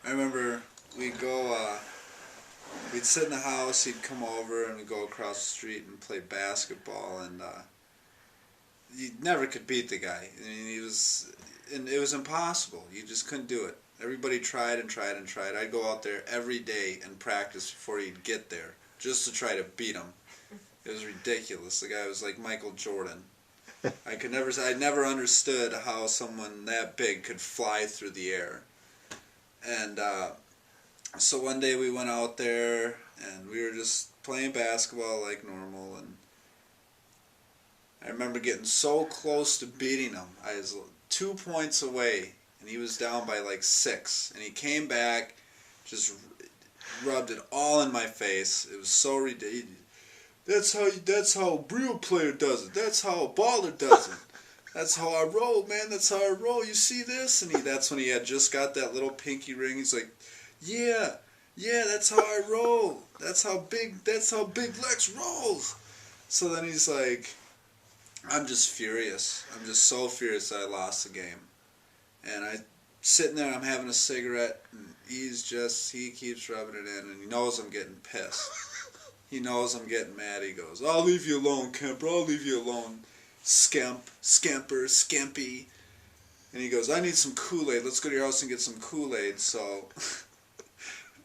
I remember we'd sit in the house, he'd come over, and we'd go across the street and play basketball, and you never could beat the guy. I mean, and it was impossible. You just couldn't do it. Everybody tried and tried and tried. I'd go out there every day and practice before he'd get there, just to try to beat him. It was ridiculous. The guy was like Michael Jordan. I never understood how someone that big could fly through the air. And so one day we went out there and we were just playing basketball like normal, and I remember getting so close to beating him. I was 2 points away and he was down by like 6, and he came back, just rubbed it all in my face. It was so ridiculous. That's how a real player does it. That's how a baller does it. That's how I roll, man. That's how I roll. You see this? And that's when he had just got that little pinky ring. He's like, yeah, that's how I roll. That's how Big Lex rolls. So then he's like, I'm just furious. I'm just so furious that I lost the game. And I sitting there, I'm having a cigarette, and he keeps rubbing it in, and he knows I'm getting pissed. He knows I'm getting mad. He goes, I'll leave you alone, Kemper. I'll leave you alone, scamper, skimpy. And he goes, I need some Kool-Aid. Let's go to your house and get some Kool-Aid. So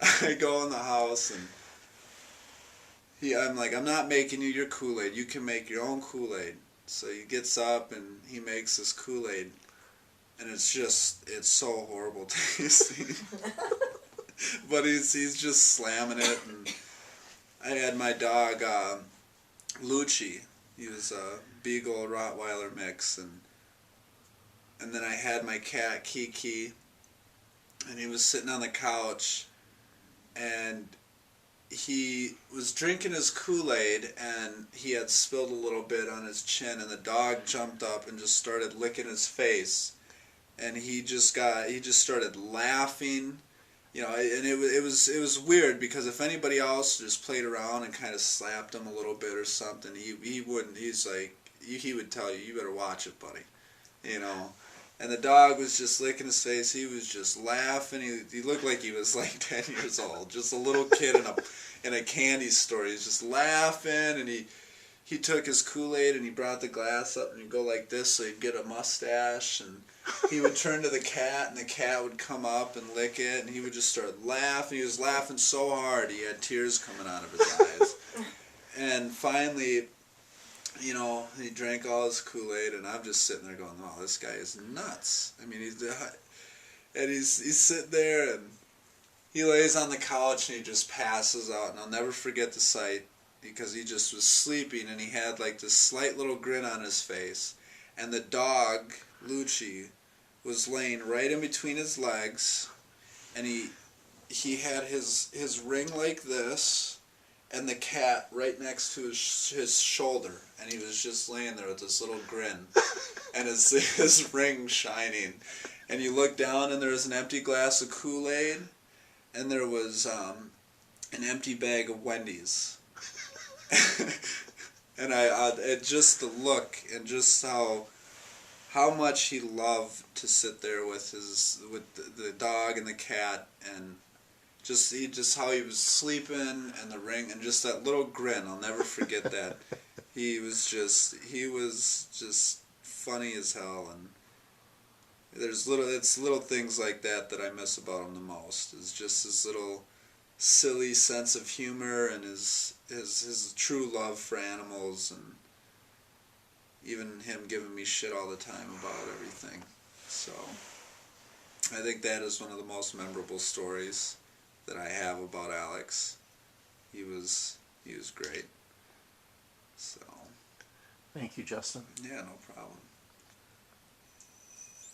I go in the house, and I'm like, I'm not making you your Kool-Aid. You can make your own Kool-Aid. So he gets up, and he makes this Kool-Aid. And it's so horrible tasting. But he's just slamming it, and I had my dog, Lucci. He was a Beagle Rottweiler mix, and then I had my cat, Kiki, and he was sitting on the couch, and he was drinking his Kool-Aid, and he had spilled a little bit on his chin, and the dog jumped up and just started licking his face, and he just started laughing. You know, and it was weird, because if anybody else just played around and kind of slapped him a little bit or something, he wouldn't. He's like, he would tell you, you better watch it, buddy. You know, and the dog was just licking his face. He was just laughing. He looked like he was like 10 years old, just a little kid in a candy store. He's just laughing, and he took his Kool-Aid and he brought the glass up, and he'd go like this, so he'd get a mustache, and he would turn to the cat, and the cat would come up and lick it, and he would just start laughing. He was laughing so hard he had tears coming out of his eyes. And finally, you know, he drank all his Kool-Aid, and I'm just sitting there going, oh, this guy is nuts. I mean, he's sitting there, and he lays on the couch, and he just passes out, and I'll never forget the sight, because he just was sleeping, and he had like this slight little grin on his face, and the dog, Lucci, was laying right in between his legs, and he had his ring like this, and the cat right next to his shoulder, and he was just laying there with this little grin, and his ring shining, and you look down, and there was an empty glass of Kool-Aid, and there was an empty bag of Wendy's. And just the look, and just how much he loved to sit there with the dog and the cat, and just how he was sleeping, and the ring, and just that little grin. I'll never forget that. He was just funny as hell, and it's little things like that I miss about him the most. Is just his little silly sense of humor, and his true love for animals, and even him giving me shit all the time about everything. So I think that is one of the most memorable stories that I have about Alex. He was great. So thank you, Justin. yeah, no problem.